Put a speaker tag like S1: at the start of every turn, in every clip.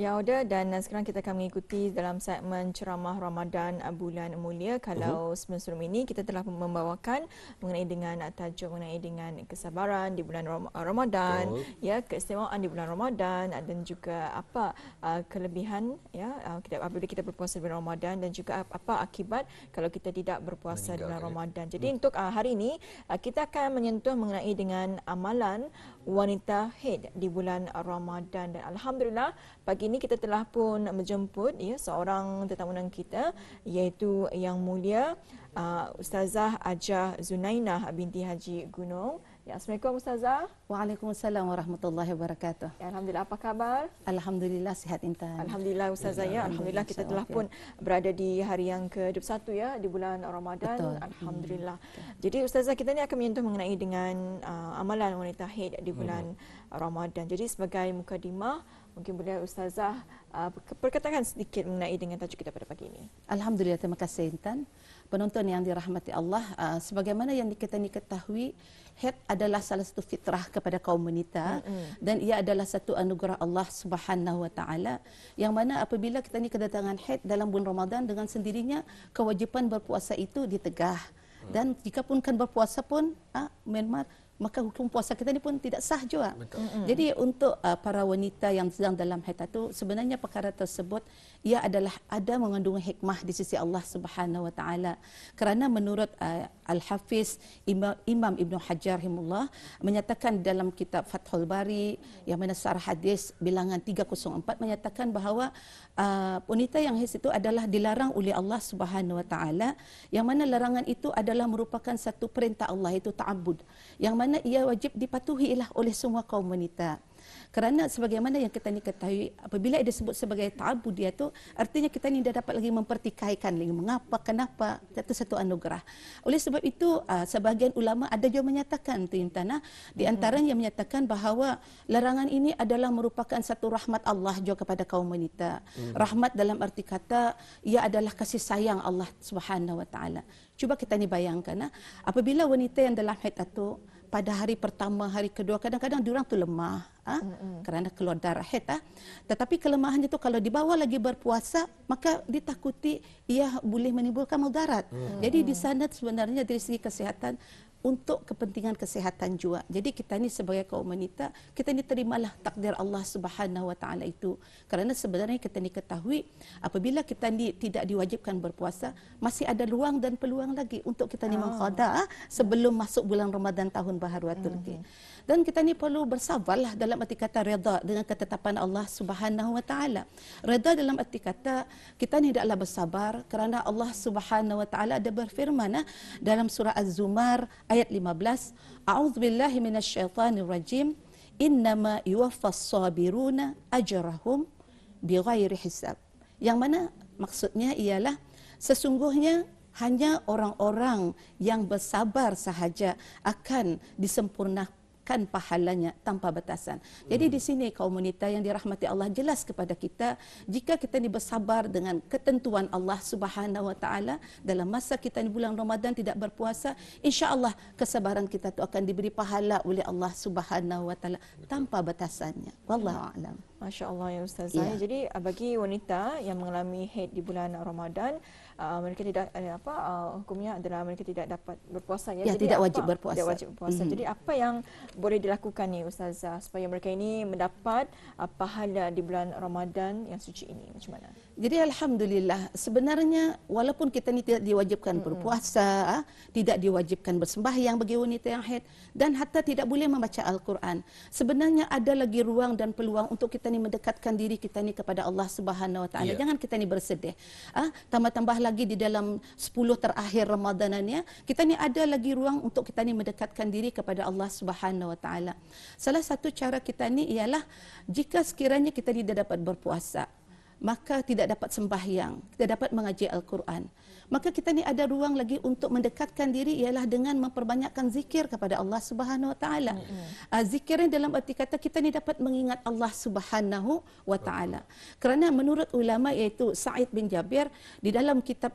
S1: Ya, Auda, dan sekarang kita akan mengikuti dalam segmen ceramah Ramadan bulan mulia. Kalau sebelum ini kita telah membawakan mengenai dengan tajuk mengenai dengan kesabaran di bulan Ramadan, ya, keistimewaan di bulan Ramadan dan juga apa kelebihan ya apabila kita berpuasa di bulan Ramadan dan juga apa akibat kalau kita tidak berpuasa di bulan Ramadan. Jadi untuk hari ini kita akan menyentuh mengenai dengan amalan wanita haid di bulan Ramadan, dan alhamdulillah pagi ini kita telah pun menjemput ya seorang tetamu kita, iaitu Yang Mulia Ustazah Ajah Zunainah binti Haji Gunung. Ya, Assalamualaikum Ustazah.
S2: Waalaikumsalam warahmatullahi wabarakatuh.
S1: Ya, alhamdulillah, apa khabar?
S2: Alhamdulillah sihat Intan.
S1: Alhamdulillah Ustazah, ya. Alhamdulillah kita telah pun berada di hari yang ke-21 ya di bulan Ramadan.
S2: Betul.
S1: Alhamdulillah. Jadi Ustazah, kita ni akan menyentuh mengenai dengan amalan wanita haid di bulan Ramadan. Jadi sebagai mukadimah, mungkin boleh Ustazah perkatakan sedikit mengenai dengan tajuk kita pada pagi ini.
S2: Alhamdulillah, terima kasih Intan. Penonton yang dirahmati Allah, sebagaimana yang kita ketahui, haid adalah salah satu fitrah kepada kaum wanita dan ia adalah satu anugerah Allah Subhanahu wa taala, yang mana apabila kita kedatangan haid dalam bulan Ramadan, dengan sendirinya kewajipan berpuasa itu ditegah. Dan jika pun kan berpuasa pun Myanmar, maka hukum puasa kita ni pun tidak sah juga. Jadi untuk para wanita yang sedang dalam haid itu, sebenarnya perkara tersebut ia adalah ada mengandung hikmah di sisi Allah Subhanahu wa taala. Kerana menurut Al-Hafiz Imam Ibn Hajar rahimahullah menyatakan dalam kitab Fathul Bari yang mana syarah hadis bilangan 304 menyatakan bahawa wanita yang haid itu adalah dilarang oleh Allah Subhanahu wa taala, yang mana larangan itu adalah merupakan satu perintah Allah, itu ta'abbud, yang mana ia wajib dipatuhi oleh semua kaum wanita. Kerana sebagaimana yang kita ketahui, apabila ia disebut sebagai ta'abbud, dia tu artinya kita ni dah dapat lagi mempertikaikan lagi mengapa, kenapa, itu satu anugerah. Oleh sebab itu sebahagian ulama ada juga menyatakan tu Intan, di antaranya menyatakan bahawa larangan ini adalah merupakan satu rahmat Allah juga kepada kaum wanita. Rahmat dalam arti kata ia adalah kasih sayang Allah Subhanahu wa taala. Cuba kita ni bayangkan, apabila wanita yang dalam haid itu pada hari pertama, hari kedua, kadang-kadang diorang tu lemah kerana keluar darah haid. Tetapi kelemahannya itu kalau dibawa lagi berpuasa, maka ditakuti ia boleh menimbulkan mudarat. Jadi di sana sebenarnya dari segi kesihatan, untuk kepentingan kesihatan juga. Jadi kita ni sebagai kaum wanita, kita ni terimalah takdir Allah Subhanahu wa taala itu. Kerana sebenarnya kita ni ketahui, apabila kita ni tidak diwajibkan berpuasa, masih ada ruang dan peluang lagi untuk kita ni mengqada sebelum masuk bulan Ramadan tahun baharu Turki. Dan kita ni perlu bersabarlah dalam arti kata redha dengan ketetapan Allah Subhanahu wa taala. Redha dalam arti kata kita ni hendaklah bersabar kerana Allah Subhanahu wa taala ada berfirman dalam surah Az-Zumar ayat 15, a'udzubillahi minasyaitanir rajim, innama yuwaffas sabiruna ajrahum bighairi hisab. Yang mana maksudnya ialah sesungguhnya hanya orang-orang yang bersabar sahaja akan disempurnakan pahalanya tanpa batasan. Jadi di sini kaum wanita yang dirahmati Allah, jelas kepada kita, jika kita ni bersabar dengan ketentuan Allah Subhanahu wa taala dalam masa kita ni bulan Ramadan tidak berpuasa, insya-Allah kesabaran kita tu akan diberi pahala oleh Allah Subhanahu wa taala tanpa batasannya. Wallahu a'lam.
S1: Masya-Allah ya Ustazah. Ya. Jadi bagi wanita yang mengalami haid di bulan Ramadan, mereka tidak hukumnya adalah mereka tidak dapat berpuasa ya.
S2: Ya,
S1: jadi
S2: tidak wajib berpuasa.
S1: Tidak wajib berpuasa. Jadi apa yang boleh dilakukan ni Ustazah supaya mereka ini mendapat pahala di bulan Ramadan yang suci ini? Macam mana?
S2: Jadi alhamdulillah, sebenarnya walaupun kita ni tidak diwajibkan berpuasa, tidak diwajibkan bersembahyang bagi wanita yang haid, dan hatta tidak boleh membaca Al-Quran, sebenarnya ada lagi ruang dan peluang untuk kita ni mendekatkan diri kita ni kepada Allah Subhanahu wa taala. Jangan kita ni bersedih. Tambah-tambah lagi di dalam 10 terakhir Ramadanannya, kita ni ada lagi ruang untuk kita ni mendekatkan diri kepada Allah Subhanahu wa taala. Salah satu cara kita ni ialah jika sekiranya kita tidak dapat berpuasa, maka tidak dapat sembahyang, tidak dapat mengaji Al-Quran, maka kita ni ada ruang lagi untuk mendekatkan diri ialah dengan memperbanyakkan zikir kepada Allah Subhanahu wa taala. Zikirnya dalam arti kata kita ni dapat mengingat Allah Subhanahu wa taala. Kerana menurut ulama iaitu Sa'id bin Jabir di dalam kitab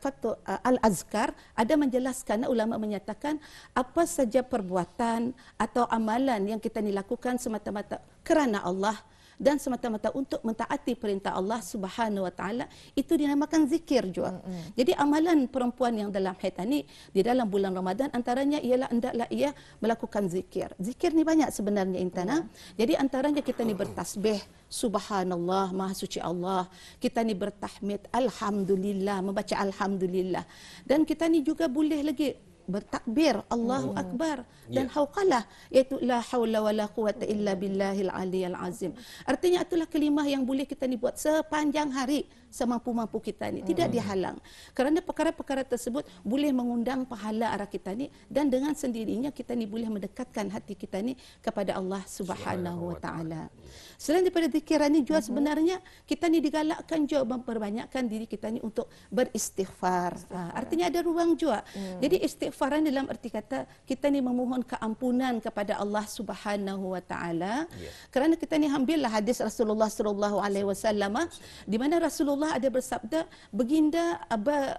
S2: Fathul Al-Azkar ada menjelaskan, ulama menyatakan apa saja perbuatan atau amalan yang kita ni lakukan semata-mata kerana Allah, dan semata-mata untuk mentaati perintah Allah Subhanahu Wa Taala, itu dinamakan zikir juga. Jadi amalan perempuan yang dalam haid ni di dalam bulan Ramadan antaranya ialah hendaklah ia melakukan zikir. Zikir ni banyak sebenarnya Intan. Jadi antaranya kita ni bertasbih, subhanallah, maha suci Allah. Kita ni bertahmid, alhamdulillah, membaca alhamdulillah. Dan kita ni juga boleh lagi bertakbir, Allahu Akbar, dan hauqalah, iaitu la haula wala quwata illa billahil aliyil azim. Artinya itulah kalimah yang boleh kita ni buat sepanjang hari, semampu-mampu kita ni, tidak dihalang. Kerana perkara-perkara tersebut boleh mengundang pahala arah kita ni, dan dengan sendirinya kita ni boleh mendekatkan hati kita ni kepada Allah Subhanahu Wa Taala. Selain daripada zikiran ni juga sebenarnya kita ni digalakkan juga memperbanyakkan diri kita ni untuk beristighfar. Artinya ada ruang juga. Jadi istighfaran dalam arti kata kita ni memohon keampunan kepada Allah Subhanahu Wa Taala. Kerana kita ni ambillah hadis Rasulullah sallallahu alaihi wasallam di mana Rasulullah ada bersabda baginda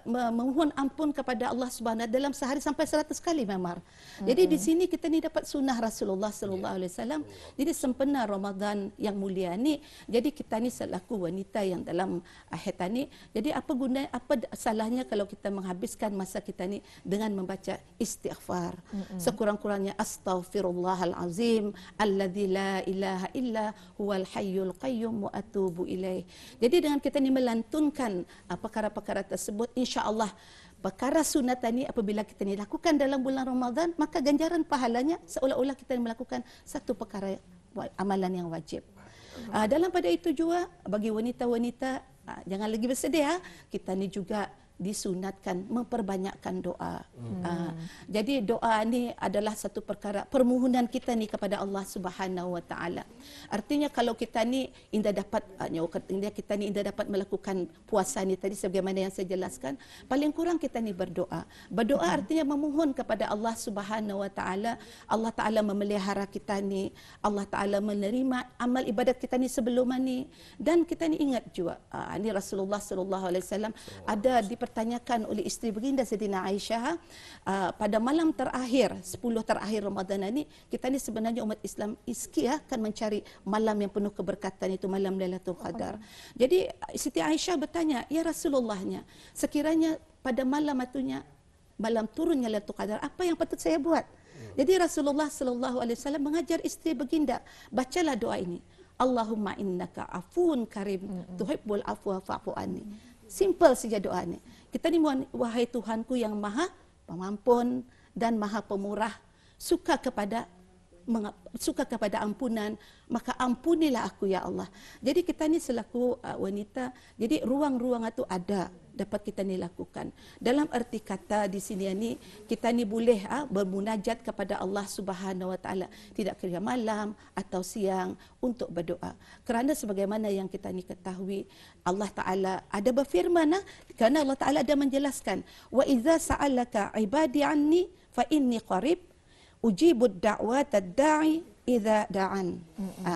S2: memohon ampun kepada Allah Subhanahu dalam sehari sampai 100 kali Mamar. Jadi di sini kita ni dapat sunnah Rasulullah sallallahu alaihi wasallam. Jadi sempena Ramadan yang mulia ni, jadi kita ni selaku wanita yang dalam haid ni, jadi apa salahnya kalau kita menghabiskan masa kita ni dengan membaca istighfar. Sekurang-kurangnya astaghfirullahal azim alladzi la ilaha illa huwal hayyul qayyum wa atubu ilaih. Jadi dengan kita ni melantunkan perkara-perkara tersebut, insya-Allah perkara sunat ini apabila kita ni lakukan dalam bulan Ramadan, maka ganjaran pahalanya seolah-olah kita melakukan satu perkara amalan yang wajib. Dalam pada itu juga bagi wanita-wanita jangan lagi bersedih, kita ni juga disunatkan memperbanyakkan doa. Jadi doa ni adalah satu perkara permohonan kita ni kepada Allah Subhanahu Wa Taala. Artinya kalau kita ni indah dapat kita ni indah dapat melakukan puasa ni tadi sebagaimana yang saya jelaskan, paling kurang kita ni berdoa. Berdoa artinya memohon kepada Allah Subhanahu Wa Taala, Allah Taala memelihara kita ni, Allah Taala menerima amal ibadat kita ni sebelum ni. Dan kita ni ingat juga ni Rasulullah sallallahu alaihi wasallam ada dipertanyakan oleh isteri baginda Sayyidina Aisyah pada malam terakhir 10 terakhir Ramadan ini, kita ni sebenarnya umat Islam iski akan mencari malam yang penuh keberkatan, itu malam Lailatul Qadar. Jadi Siti Aisyah bertanya, ya Rasulullahnya, sekiranya pada malam itunya malam turunnya Lailatul Qadar, apa yang patut saya buat? Jadi Rasulullah sallallahu alaihi wasallam mengajar isteri baginda, bacalah doa ini. Allahumma innaka afuun karim tuhibbul afwa fa'fu anni. Simple saja doa ni. Kita ni mohon, wahai Tuhanku yang maha pengampun dan maha pemurah, suka kepada ampunan, maka ampunilah aku ya Allah. Jadi kita ni selaku wanita, jadi ruang-ruang itu ada dapat kita ni lakukan. Dalam arti kata di sini ni kita ni boleh bermunajat kepada Allah Subhanahu Wa Taala, tidak kira malam atau siang untuk berdoa. Kerana sebagaimana yang kita ni ketahui, Allah Taala ada berfirman, kerana Allah Taala ada menjelaskan, wa idza sa'alaka ibadi anni fa inni qarib ujibud da'watad da'i idza da'an.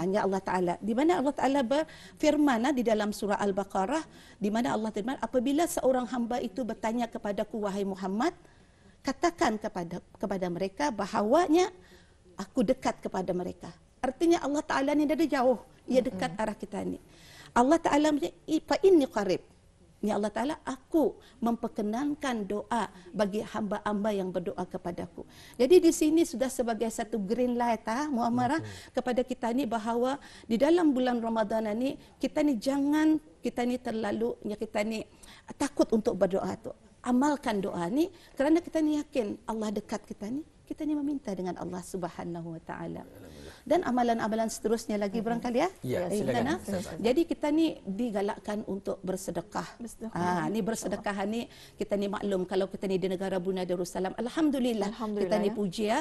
S2: Ya Allah Taala, di mana Allah Taala berfirman di dalam surah Al-Baqarah, di mana Allah firman, apabila seorang hamba itu bertanya kepadaku wahai Muhammad, katakan kepada mereka bahawanya aku dekat kepada mereka. Artinya Allah Taala ni ada jauh, ia dekat arah kita ni. Allah Taala fa inni qarib. Ya Allah Ta'ala, aku memperkenankan doa bagi hamba-hamba yang berdoa kepadaku. Jadi di sini sudah sebagai satu green light Muammarah kepada kita ni bahawa di dalam bulan Ramadan ni kita ni jangan kita ni terlalu kita ni takut untuk berdoa tu. Amalkan doa ni kerana kita ni yakin Allah dekat kita ni meminta dengan Allah Subhanahu Wa Taala. Dan amalan-amalan seterusnya lagi barangkali
S3: Ya, silakan.
S2: Jadi kita ni digalakkan untuk bersedekah. Ni bersedekah ni kita ni maklum kalau kita ni di negara Brunei Darussalam, alhamdulillah kita ni puji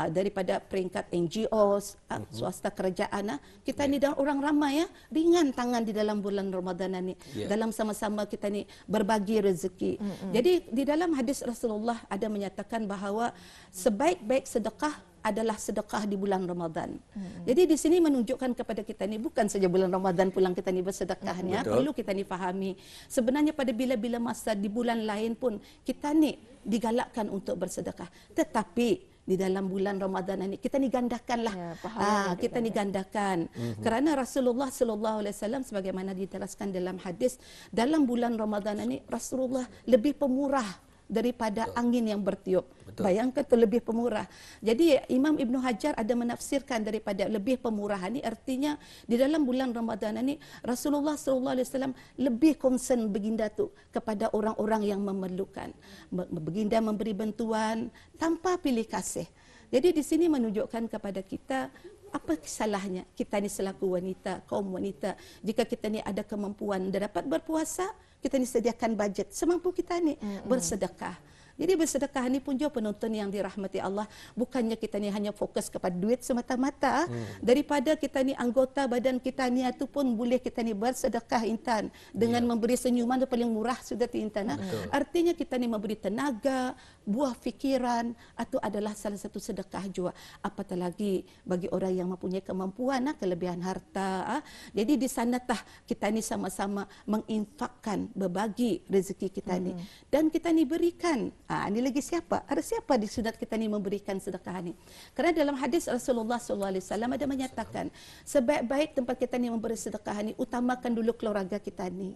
S2: daripada peringkat NGOs, swasta kerajaan, kita ni dan orang ramai ringan tangan di dalam bulan Ramadan ni. Dalam sama-sama kita ni berbagi rezeki. Jadi di dalam hadis Rasulullah ada menyatakan bahawa sebaik-baik sedekah adalah sedekah di bulan Ramadan. Jadi di sini menunjukkan kepada kita ni bukan saja bulan Ramadan pulang kita ni bersedekahnya, perlu kita ni fahami. Sebenarnya pada bila-bila masa di bulan lain pun kita ni digalakkan untuk bersedekah. Tetapi di dalam bulan Ramadan ini kita ni gandakanlah.
S1: Ya, pahala
S2: Kita ni gandakan. Kerana Rasulullah sallallahu alaihi wasallam sebagaimana diteraskan dalam hadis, dalam bulan Ramadan ini Rasulullah lebih pemurah daripada angin yang bertiup. Bayangkan tu lebih pemurah. Jadi Imam Ibn Hajar ada menafsirkan daripada lebih pemurah ini artinya di dalam bulan Ramadan ini Rasulullah sallallahu alaihi wasallam lebih concern baginda tu kepada orang-orang yang memerlukan. Baginda memberi bantuan tanpa pilih kasih. Jadi di sini menunjukkan kepada kita apa salahnya kita ni selaku wanita, kaum wanita, jika kita ni ada kemampuan dan dapat berpuasa, kita ni sediakan bajet semampu kita ni bersedekah. Jadi bersedekah ni pun juga penonton yang dirahmati Allah, bukannya kita ni hanya fokus kepada duit semata-mata, daripada kita ni anggota badan kita ni itu pun boleh kita ni bersedekah Intan dengan memberi senyuman, itu paling murah sudah Intan. Artinya kita ni memberi tenaga, buah fikiran, itu adalah salah satu sedekah juga. Apatah lagi bagi orang yang mempunyai kemampuan, kelebihan harta. Jadi di sanatah kita ni sama-sama menginfakkan, berbagi rezeki kita ni, dan kita ni berikan. Ini lagi siapa? Ada siapa di sunat kita ni memberikan sedekah ni? Kerana dalam hadis Rasulullah sallallahu alaihi wasallam ada menyatakan, sebaik-baik tempat kita ni memberi sedekah ni, utamakan dulu keluarga kita ni.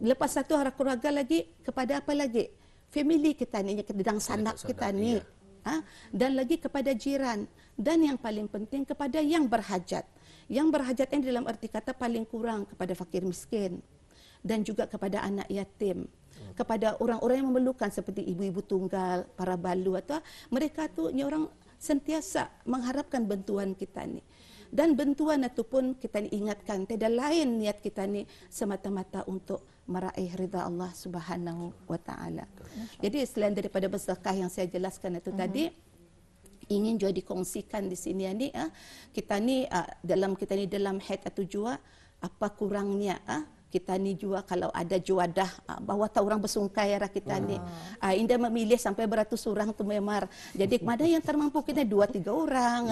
S2: Lepas satu harap keluarga lagi, kepada apa lagi? Family kita ni, kedang sanak kita ni. Dan lagi kepada jiran. Dan yang paling penting kepada yang berhajat. Yang berhajat ini dalam arti kata paling kurang kepada fakir miskin. Dan juga kepada anak yatim. Kepada orang-orang yang memerlukan seperti ibu-ibu tunggal, para balu atau mereka tu orang sentiasa mengharapkan bantuan kita ni. Dan bantuan itu pun kita ni ingatkan tiada lain niat kita ni semata-mata untuk meraih ridha Allah Subhanahu wa taala. Jadi selain daripada bersedekah yang saya jelaskan itu tadi, ingin juga dikongsikan di sini ni kita ni dalam haid atau jua apa kurangnya kita ni juga kalau ada juadah bahawa tahu orang bersungkai arah kita ni. Indah memilih sampai beratus orang tu memar. Jadi mana yang termampu kita 2-3 orang.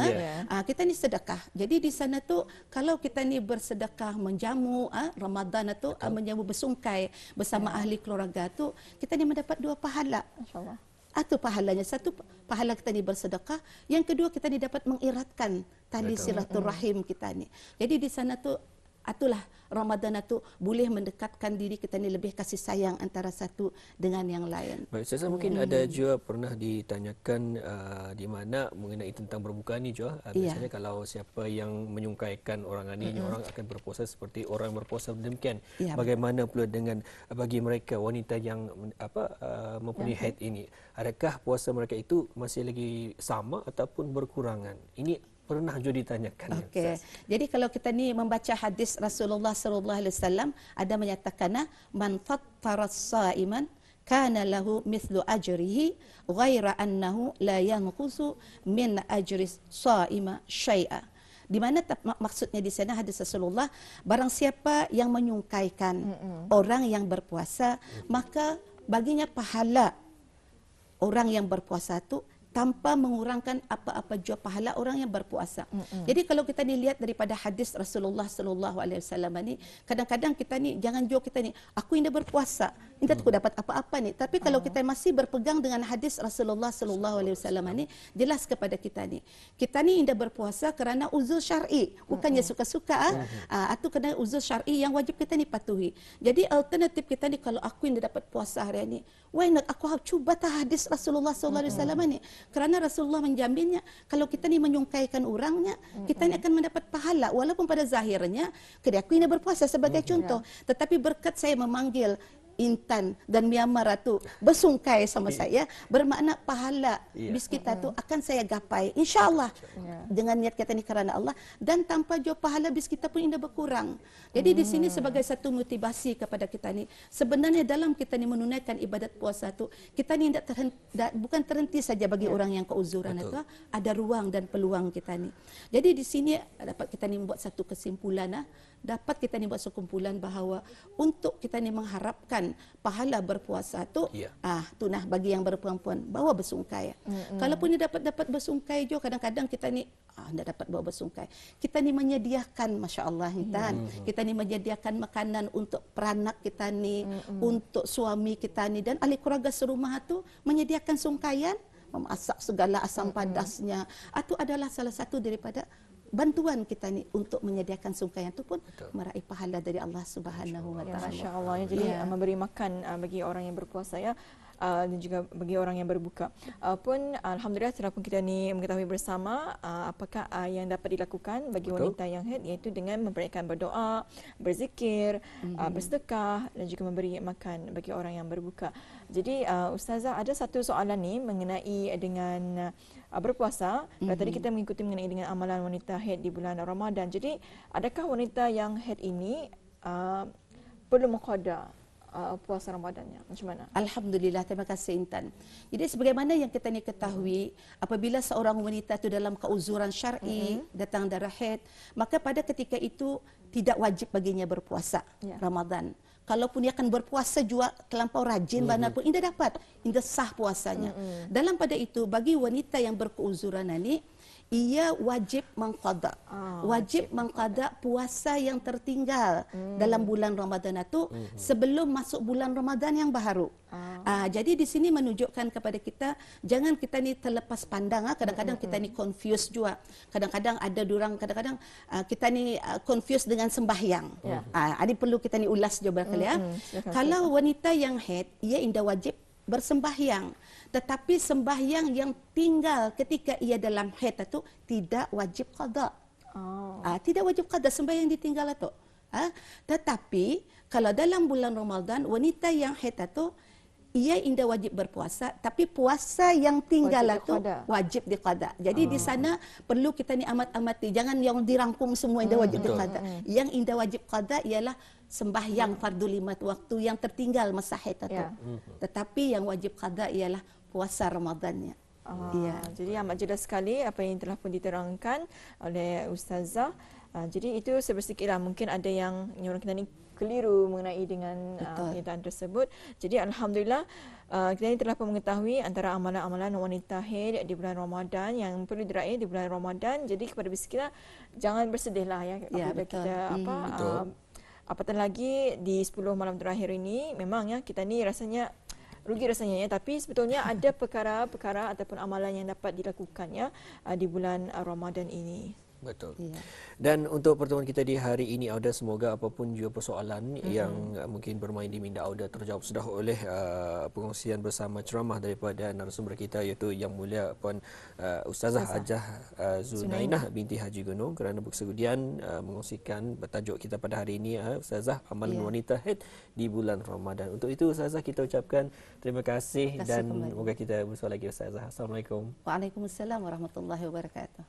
S2: Kita ni sedekah. Jadi di sana tu kalau kita ni bersedekah menjamu Ramadan tu menjamu bersungkai bersama ahli keluarga tu, kita ni mendapat 2 pahala.
S1: Masya-Allah.
S2: Atau pahalanya, satu pahala kita ni bersedekah, yang kedua kita ni dapat mengeratkan tali silaturahim kita ni. Jadi di sana tu itulah Ramadan itu boleh mendekatkan diri kita ni lebih kasih sayang antara satu dengan yang lain.
S3: Baik, saya rasa mungkin ada juga pernah ditanyakan di mana mengenai tentang berbuka ni juga. Biasanya kalau siapa yang menyungkaikan orang ini, orang akan berpuasa seperti orang berpuasa demikian. Bagaimana pula dengan bagi mereka wanita yang mempunyai haid ini? Adakah puasa mereka itu masih lagi sama ataupun berkurangan? Ini pernah juga ditanyakan.
S2: Okey. Jadi kalau kita ni membaca hadis Rasulullah sallallahu alaihi wasallam ada menyatakan man fattara shaiman kana lahu mithlu ajrihi ghaira annahu la yanqusu min ajri shaima syai'a. Di mana maksudnya di sana hadis Rasulullah, barang siapa yang menyungkaikan orang yang berpuasa, maka baginya pahala orang yang berpuasa itu tanpa mengurangkan apa-apa jua pahala orang yang berpuasa. Jadi kalau kita ni lihat daripada hadis Rasulullah sallallahu alaihi wasallam ni, kadang-kadang kita ni jangan jua kita ni aku indah berpuasa, indah tu dapat apa-apa ni. Tapi kalau kita masih berpegang dengan hadis Rasulullah sallallahu alaihi wasallam ni, jelas kepada kita ni indah berpuasa kerana uzur syar'i, bukannya suka-suka atau kerana uzur syar'i yang wajib kita ni patuhi. Jadi alternatif kita ni kalau aku indah dapat puasa hari ni, why not aku cuba hadis Rasulullah sallallahu alaihi wasallam ni. Kerana Rasulullah menjaminnya kalau kita ni menyungkaikan orangnya, kita ni akan mendapat pahala walaupun pada zahirnya aku ini berpuasa sebagai contoh, tetapi berkat saya memanggil Intan dan Myanmar itu bersungkai sama saya, bermakna pahala bis kita tu akan saya gapai insya-Allah dengan niat kita ni kerana Allah, dan tanpa jauh pahala bis kita pun indah berkurang. Jadi di sini sebagai satu motivasi kepada kita ni, sebenarnya dalam kita ni menunaikan ibadat puasa tu, kita ni bukan terhenti saja bagi orang yang keuzuran itu, ada ruang dan peluang kita ni. Jadi di sini dapat kita ni membuat satu kesimpulan, dapat kita ni buat sekumpulan bahawa untuk kita ni mengharapkan pahala berpuasa tu tu nah bagi yang berperempuan bawa bersungkai. Kalaupun dia dapat bersungkai jo, kadang-kadang kita ni tidak dapat bawa bersungkai. Kita ni menyediakan masya-Allah Intan. Kita ni menyediakan makanan untuk peranak kita ni, untuk suami kita ni dan ahli keluarga serumah tu menyediakan sungkaian. memasak segala asam padasnya. Itu adalah salah satu daripada bantuan kita ni untuk menyediakan sungkayan itu pun meraih pahala dari Allah Subhanahu wa taala.
S1: Masya-Allah. Jadi memberi makan bagi orang yang berpuasa ya. Dan juga bagi orang yang berbuka. Pun alhamdulillah setelah pun kita ni mengetahui bersama apakah yang dapat dilakukan bagi wanita yang haid, iaitu dengan memberikan berdoa, berzikir, bersedekah dan juga memberi makan bagi orang yang berbuka. Jadi Ustazah, ada satu soalan ni mengenai dengan berpuasa. Tadi kita mengikuti mengenai dengan amalan wanita haid di bulan Ramadan. Jadi adakah wanita yang haid ini perlu mengqada puasa Ramadannya? Macam mana?
S2: Alhamdulillah, terima kasih Intan. Jadi sebagaimana yang kita ni ketahui, apabila seorang wanita itu dalam keuzuran syar'i datang darah haid, maka pada ketika itu tidak wajib baginya berpuasa Ramadan. Kalaupun dia akan berpuasa juga terlampau rajin mana pun, indah dapat, indah sah puasanya. Dalam pada itu, bagi wanita yang berkeuzuran ini, ia wajib mengqada. Wajib mengqada puasa yang tertinggal dalam bulan Ramadan itu sebelum masuk bulan Ramadan yang baru. Jadi di sini menunjukkan kepada kita, jangan kita ni terlepas pandang. Kadang-kadang kita ni confuse juga. Kadang-kadang ada durang, kadang-kadang kita ni confuse dengan sembahyang. Ini perlu kita ni ulas juga barangkali ya. Kalau wanita yang haid, ia indah wajib bersembahyang. Tetapi sembahyang yang tinggal ketika ia dalam haid itu tidak wajib qada. Tidak wajib qada sembahyang ditinggal itu. Tetapi kalau dalam bulan Ramadan, wanita yang haid itu ia indah wajib berpuasa, tapi puasa yang tinggal itu wajib diqada. Jadi di sana perlu kita ni amat-amati, jangan yang dirangkum semua indah wajib diqada. Yang indah wajib qada ialah sembahyang fardu 5 waktu yang tertinggal masa haid itu. Tetapi yang wajib qada ialah puasa Ramadannya.
S1: Jadi amat jelas sekali apa yang telah pun diterangkan oleh Ustazah. Jadi itu sedikitlah, mungkin ada yang orang kita ni keliru mengenai dengan kenyataan tersebut. Jadi alhamdulillah kita ni telah pun mengetahui antara amalan-amalan wanita haid di bulan Ramadan yang perlu diraih di bulan Ramadan. Jadi kepada kita jangan bersedihlah ya apabila kita apatah lagi di 10 malam terakhir ini, memang ya kita ni rasanya rugi rasanya ya, tapi sebetulnya ada perkara-perkara ataupun amalan yang dapat dilakukan ya di bulan Ramadan ini.
S3: Betul. Dan untuk pertemuan kita di hari ini, Auda, semoga apapun juga persoalan yang mungkin bermain di minda Auda terjawab sudah oleh pengongsian bersama ceramah daripada narasumber kita, iaitu Yang Mulia Puan Ustazah Hajah Zunainah binti Haji Gunung, kerana bersesudian mengongsikan bertajuk kita pada hari ini, Ustazah, amalan wanita haid di bulan Ramadan. Untuk itu Ustazah, kita ucapkan terima kasih dan semoga kita bersua lagi Ustazah. Assalamualaikum.
S2: Waalaikumsalam warahmatullahi wabarakatuh.